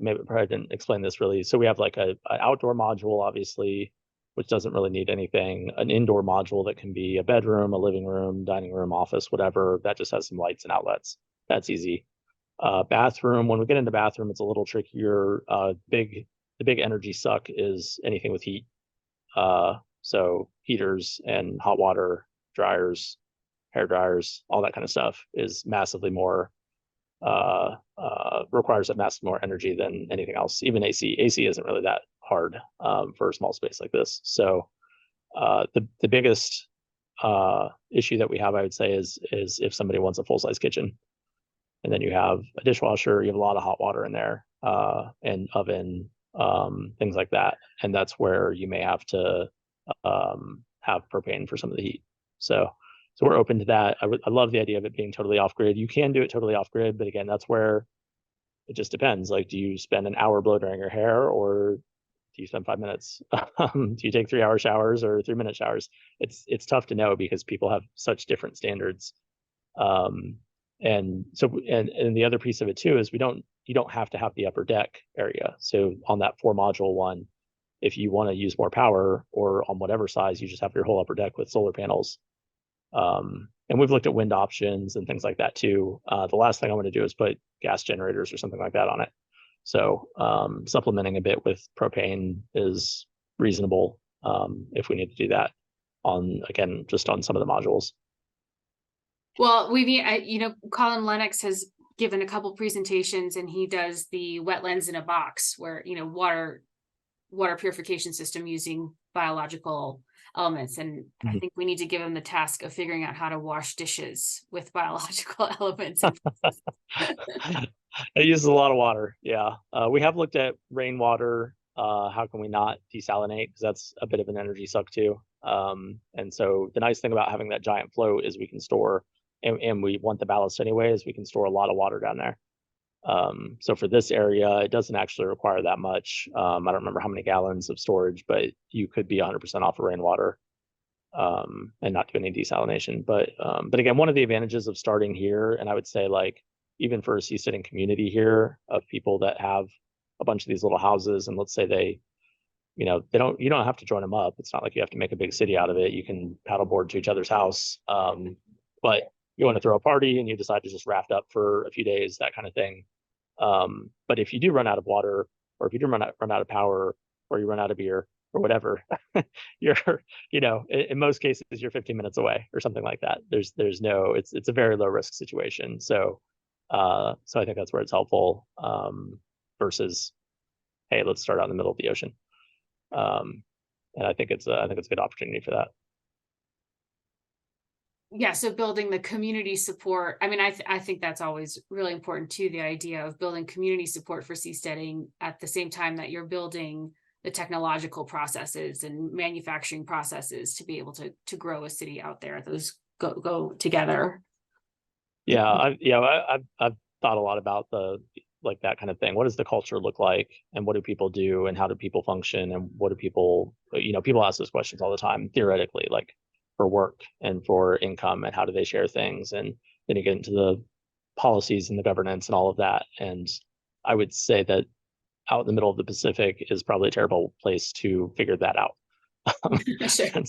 Maybe probably didn't explain this really. So we have like an outdoor module, obviously, which doesn't really need anything. An indoor module that can be a bedroom, a living room, dining room, office, whatever. That just has some lights and outlets. That's easy. Bathroom. When we get into bathroom, it's a little trickier. The big energy suck is anything with heat. So heaters and hot water, dryers, hair dryers, all that kind of stuff is massively more requires a massive more energy than anything else. Even AC isn't really that hard for a small space like this. So the biggest issue that we have, I would say, is if somebody wants a full size kitchen, and then you have a dishwasher, you have a lot of hot water in there, and oven, things like that, and that's where you may have to have propane for some of the heat. So we're open to that. I love the idea of it being totally off grid. You can do it totally off grid, but again, that's where it just depends. Like, do you spend an hour blow drying your hair, or do you spend 5 minutes? Do you take 3 hour showers or 3 minute showers? It's tough to know because people have such different standards. And so, and the other piece of it too is you don't have to have the upper deck area. So on that 4 module one, if you want to use more power, or on whatever size, you just have your whole upper deck with solar panels. And we've looked at wind options and things like that too. The last thing I want to do is put gas generators or something like that on it. So supplementing a bit with propane is reasonable if we need to do that again, just on some of the modules. Well, Colin Lennox has given a couple presentations, and he does the wetlands in a box where, water purification system using biological elements. And I think we need to give him the task of figuring out how to wash dishes with biological elements. It uses a lot of water. Yeah. We have looked at rainwater. How can we not desalinate? Because that's a bit of an energy suck too. And so the nice thing about having that giant float is we can store, and we want the ballast anyway, is we can store a lot of water down there. So for this area, it doesn't actually require that much. I don't remember how many gallons of storage, but you could be 100% off of rainwater and not do any desalination. But again, one of the advantages of starting here, and I would say, like, even for a seasteading community here of people that have a bunch of these little houses, and let's say you don't have to join them up. It's not like you have to make a big city out of it. You can paddleboard to each other's house. But you want to throw a party and you decide to just raft up for a few days, that kind of thing. But if you do run out of water, or if you do run out of power, or you run out of beer or whatever, you're, in most cases, you're 15 minutes away or something like that. It's a very low risk situation. So I think that's where it's helpful, versus, hey, let's start out in the middle of the ocean. And I think it's a good opportunity for that. Yeah, so building the community support. I mean, I think that's always really important too, the idea of building community support for seasteading at the same time that you're building the technological processes and manufacturing processes to be able to grow a city out there. Those go together. Yeah, I've thought a lot about that kind of thing. What does the culture look like, and what do people do, and how do people function, and what do people ask those questions all the time, theoretically, like for work and for income, and how do they share things, and then you get into the policies and the governance and all of that. And I would say that out in the middle of the Pacific is probably a terrible place to figure that out. Sure. And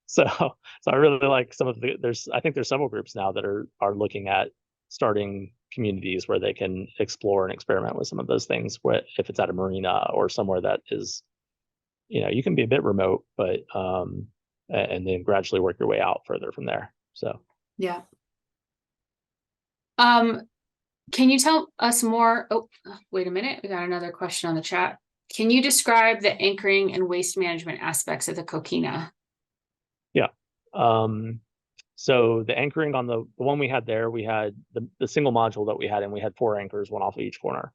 so I really like some of I think there's several groups now that are looking at starting communities where they can explore and experiment with some of those things. If it's at a marina or somewhere that is, you can be a bit remote, but and then gradually work your way out further from there. So Yeah. Can you tell us more? Oh, wait a minute. We got another question on the chat. Can you describe the anchoring and waste management aspects of the Coquina? yeah. So the anchoring on the one we had there, we had the single module that we had, and we had 4 anchors, one off of each corner.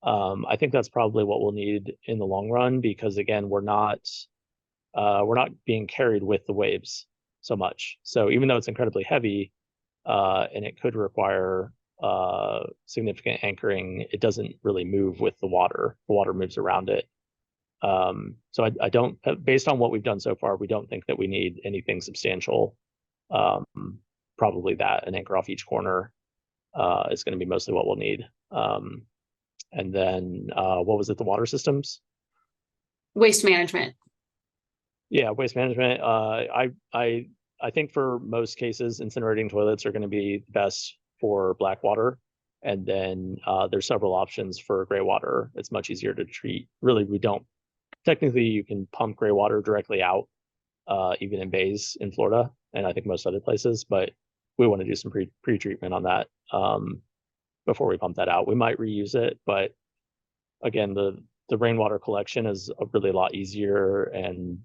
I think that's probably what we'll need in the long run, because again, we're not being carried with the waves so much. So even though it's incredibly heavy, and it could require significant anchoring, it doesn't really move with the water. The water moves around it. So I don't, based on what we've done so far, we don't think that we need anything substantial. Probably that an anchor off each corner is going to be mostly what we'll need. And then what was it? The water systems? Waste management. Yeah, waste management. I think for most cases, incinerating toilets are going to be best for black water. And then there's several options for gray water. It's much easier to treat. Really, we don't. Technically, you can pump gray water directly out, even in bays in Florida, and I think most other places. But we want to do some pre-treatment on that before we pump that out. We might reuse it, but again, the rainwater collection is a really lot easier and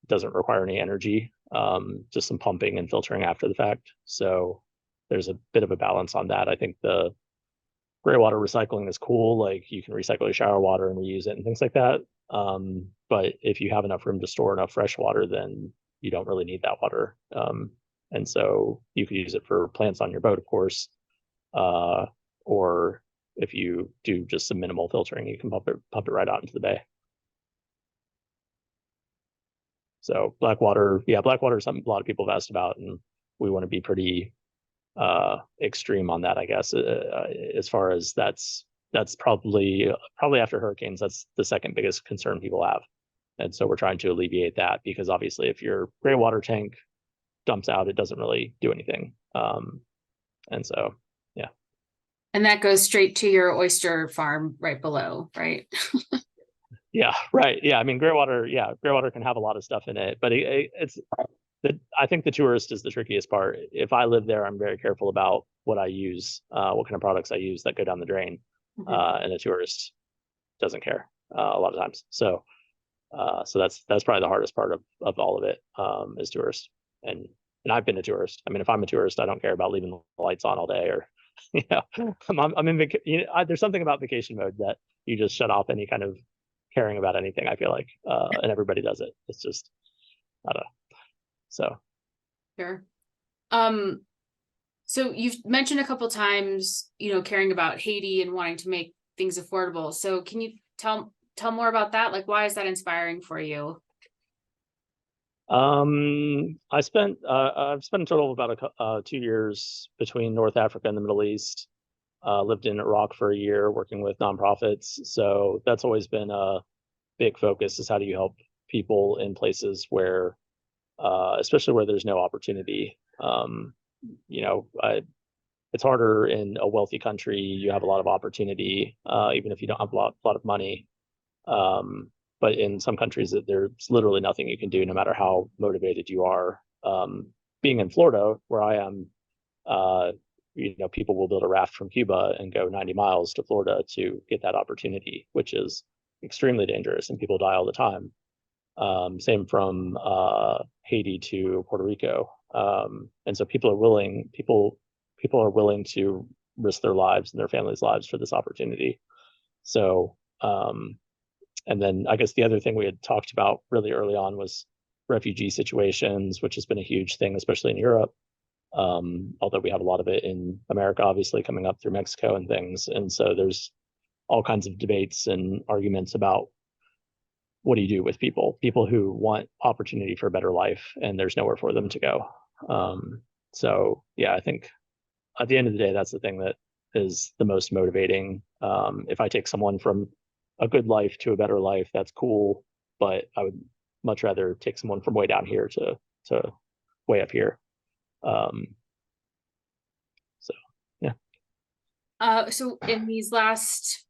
doesn't require any energy, just some pumping and filtering after the fact. So there's a bit of a balance on that. I think the gray water recycling is cool. Like you can recycle your shower water and reuse it and things like that. But if you have enough room to store enough fresh water, then you don't really need that water. And so you could use it for plants on your boat, of course. Or if you do just some minimal filtering, you can pump it right out into the bay. So black water is something a lot of people have asked about, and we want to be pretty extreme on that, I guess. As far as that's probably after hurricanes, that's the second biggest concern people have. And so we're trying to alleviate that, because obviously if your gray water tank dumps out, it doesn't really do anything. And so, yeah. And that goes straight to your oyster farm right below, right? Yeah, right. Yeah, I mean, gray water can have a lot of stuff in it, but I think the tourist is the trickiest part. If I live there, I'm very careful about what I use, what kind of products I use that go down the drain, and the tourist doesn't care a lot of times. So that's probably the hardest part of all of it, is tourists. And I've been a tourist. I mean, if I'm a tourist, I don't care about leaving the lights on all day, or I'm in there's something about vacation mode that you just shut off any kind of caring about anything, I feel like, and everybody does it. It's just, I don't know. So Sure. So you've mentioned a couple times, caring about Haiti and wanting to make things affordable. So can you tell more about that? Like, why is that inspiring for you? I've spent a total of about 2 years between North Africa and the Middle East. Lived in Iraq for a year working with nonprofits. So that's always been a big focus, is how do you help people in places where, especially where there's no opportunity. It's harder in a wealthy country. You have a lot of opportunity, even if you don't have a lot of money. But in some countries, there's literally nothing you can do, no matter how motivated you are. Being in Florida, where I am, people will build a raft from Cuba and go 90 miles to Florida to get that opportunity, which is extremely dangerous, and people die all the time. Same from Haiti to Puerto Rico. And so people are willing to risk their lives and their families' lives for this opportunity. So, and then I guess the other thing we had talked about really early on was refugee situations, which has been a huge thing, especially in Europe. Although we have a lot of it in America, obviously, coming up through Mexico and things. And so there's all kinds of debates and arguments about, what do you do with people who want opportunity for a better life and there's nowhere for them to go. So yeah, I think at the end of the day, that's the thing that is the most motivating. If I take someone from a good life to a better life, that's cool, but I would much rather take someone from way down here to way up here. So yeah. So in these last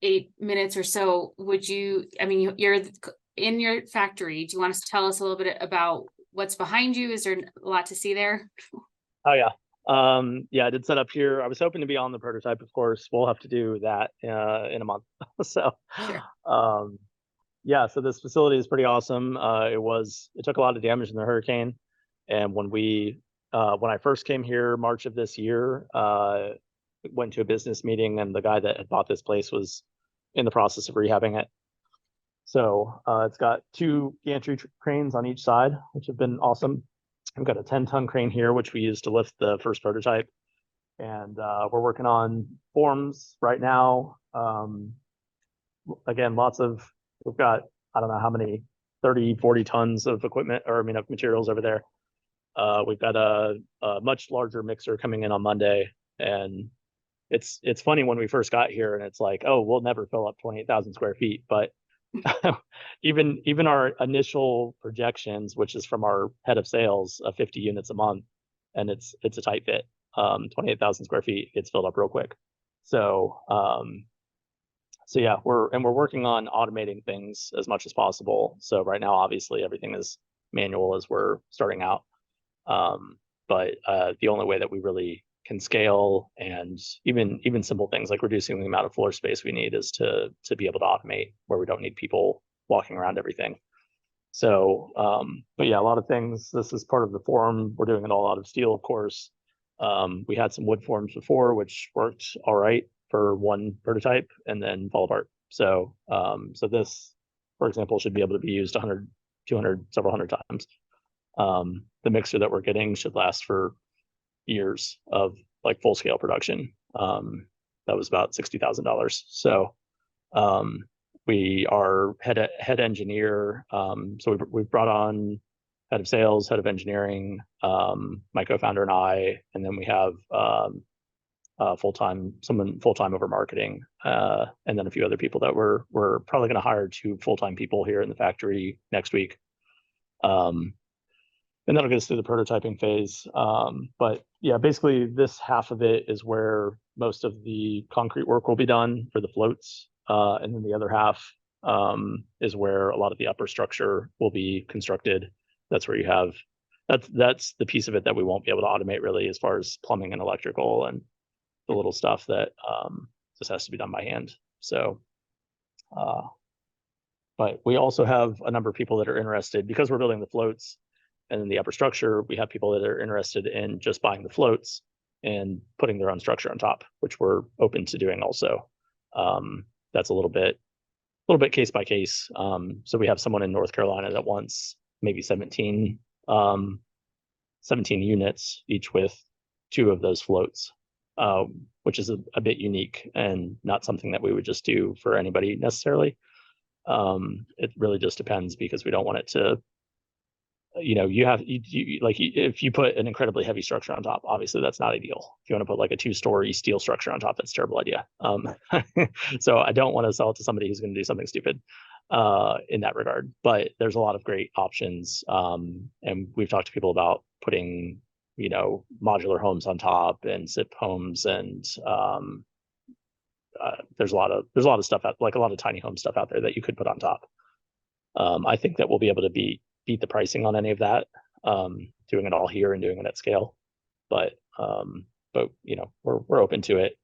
8 minutes or so, I mean, you're in your factory. Do you want us to tell us a little bit about what's behind you? Is there a lot to see there? Oh yeah. Yeah, I did set up here. I was hoping to be on the prototype, of course. We'll have to do that in a month. So, Sure. um, yeah, so this facility is pretty awesome. It took a lot of damage in the hurricane. And when I first came here, March of this year, went to a business meeting, and the guy that had bought this place was in the process of rehabbing it. So it's got two gantry cranes on each side, which have been awesome. We've got a 10-ton crane here, which we used to lift the first prototype. And we're working on forms right now. Again, we've got, I don't know how many, 30, 40 tons of equipment, or I mean, of materials over there. We've got a much larger mixer coming in on Monday. And it's funny when we first got here, and it's like, oh, we'll never fill up 28,000 square feet. But even our initial projections, which is from our head of sales, 50 units a month, and it's a tight fit. 28,000 square feet gets filled up real quick. So so yeah, we're working on automating things as much as possible. So right now, obviously, everything is manual as we're starting out. But the only way that we really can scale, and even simple things like reducing the amount of floor space we need, is to be able to automate where we don't need people walking around everything. So, but yeah, a lot of things. This is part of the form. We're doing it all out of steel, of course. We had some wood forms before, which worked all right for one prototype and then fall apart. So, so this, for example, should be able to be used 100, 200, several hundred times. The mixer that we're getting should last for years of like full scale production. That was about $60,000. So we are head engineer. So we've brought on head of sales, head of engineering, my co-founder and I, and then we have someone full-time over marketing, and then a few other people that we're probably going to hire 2 full-time people here in the factory next week. And that'll get us through the prototyping phase. But yeah, basically this half of it is where most of the concrete work will be done for the floats. And then the other half is where a lot of the upper structure will be constructed. That's where you have, that's the piece of it that we won't be able to automate really, as far as plumbing and electrical and the little stuff that just has to be done by hand. So, but we also have a number of people that are interested, because we're building the floats and then the upper structure. We have people that are interested in just buying the floats and putting their own structure on top, which we're open to doing also. That's a little bit case by case. So we have someone in North Carolina that wants maybe 17 units, each with 2 of those floats, which is a bit unique and not something that we would just do for anybody necessarily. It really just depends, because we don't want it to, like, if you put an incredibly heavy structure on top, obviously that's not ideal. If you want to put like a 2-story steel structure on top, that's a terrible idea. So I don't want to sell it to somebody who's going to do something stupid in that regard. But there's a lot of great options, and we've talked to people about putting modular homes on top and SIP homes, and there's a lot of stuff like a lot of tiny home stuff out there that you could put on top. I think that we'll be able to beat the pricing on any of that, doing it all here and doing it at scale. But we're open to it.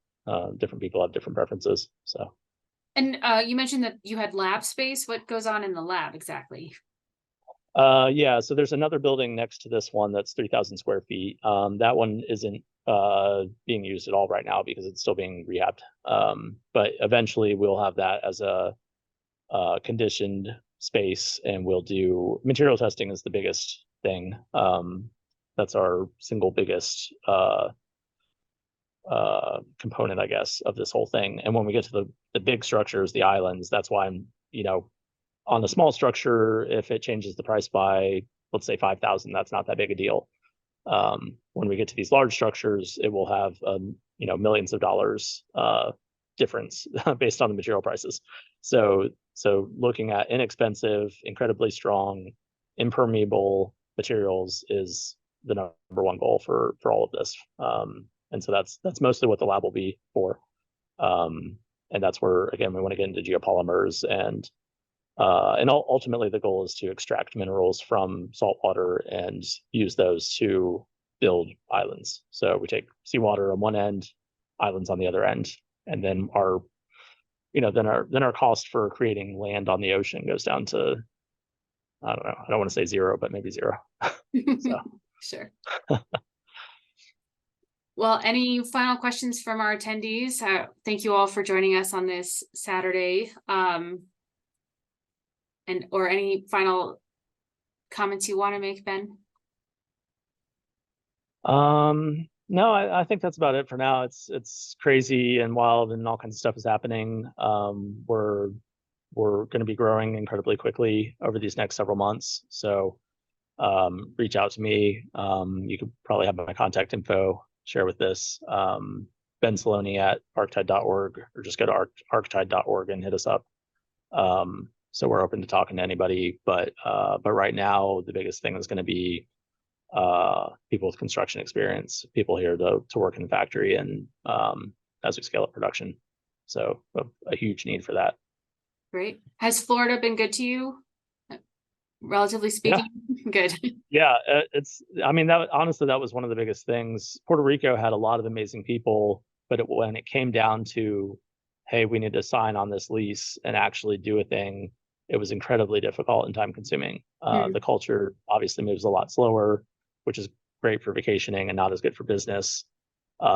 Different people have different preferences. So. And you mentioned that you had lab space. What goes on in the lab exactly? Yeah, so there's another building next to this one that's 3,000 square feet. That one isn't being used at all right now because it's still being rehabbed. But eventually we'll have that as a conditioned space, and we'll do material testing is the biggest thing. That's our single biggest component, I guess, of this whole thing. And when we get to the big structures, the islands, that's why I'm, on the small structure, if it changes the price by, let's say 5,000, that's not that big a deal. When we get to these large structures, it will have millions of dollars difference based on the material prices. So looking at inexpensive, incredibly strong, impermeable materials is the number one goal for all of this. And so that's mostly what the lab will be for. And that's where, again, we want to get into geopolymers and ultimately the goal is to extract minerals from saltwater and use those to build islands. So we take seawater on one end, islands on the other end, and then our cost for creating land on the ocean goes down to, I don't know, I don't want to say zero, but maybe zero. So Sure. Well, any final questions from our attendees? Thank you all for joining us on this Saturday. Or any final comments you want to make, Ben? No, I think that's about it for now. It's crazy and wild and all kinds of stuff is happening. We're going to be growing incredibly quickly over these next several months. So reach out to me. You could probably have my contact info, share with this. Ben Silone at arktide.org, or just go to arktide.org and hit us up. So we're open to talking to anybody, but right now the biggest thing is going to be people with construction experience, people here to work in the factory, and as we scale up production. So a huge need for that. Great. Has Florida been good to you, relatively speaking? Yeah. Good. Yeah, honestly, that was one of the biggest things. Puerto Rico had a lot of amazing people, but when it came down to, hey, we need to sign on this lease and actually do a thing, it was incredibly difficult and time consuming. The culture obviously moves a lot slower, which is great for vacationing and not as good for business.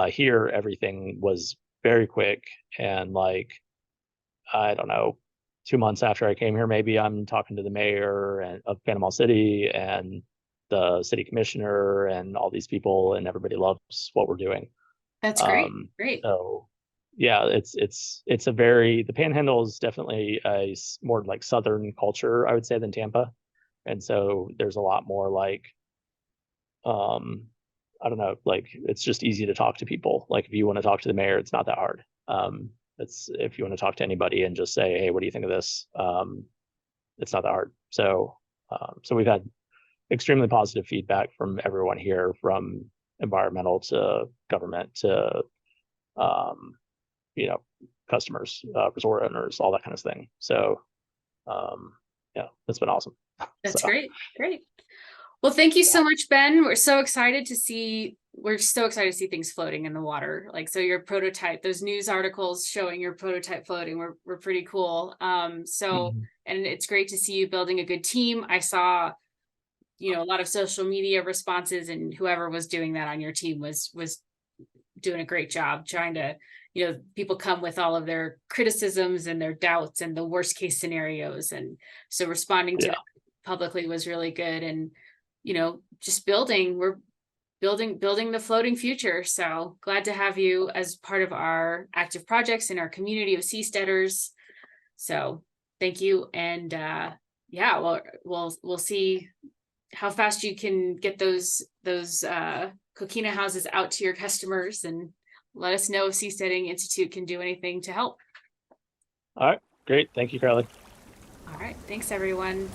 Here, everything was very quick, and like, I don't know, 2 months after I came here, maybe I'm talking to the mayor of Panama City and the city commissioner and all these people, and everybody loves what we're doing. That's great. Great. So yeah, the Panhandle is definitely a more like Southern culture, I would say, than Tampa. And so there's a lot more like, I don't know, like it's just easy to talk to people. Like if you want to talk to the mayor, it's not that hard. It's if you want to talk to anybody and just say, hey, what do you think of this? It's not that hard. So we've had extremely positive feedback from everyone here, from environmental to government to customers, resort owners, all that kind of thing. So yeah, it's been awesome. That's great. Well, thank you so much, Ben. We're so excited to see things floating in the water. Like, so your prototype, those news articles showing your prototype floating were pretty cool. And it's great to see you building a good team. I saw, a lot of social media responses, and whoever was doing that on your team was doing a great job trying to, people come with all of their criticisms and their doubts and the worst case scenarios. And so responding to that publicly was really good. And, just we're building the floating future. So glad to have you as part of our active projects in our community of seasteaders. So thank you. And we'll see how fast you can get those Coquina houses out to your customers, and let us know if Seasteading Institute can do anything to help. All right, great. Thank you, Carly. All right, thanks everyone.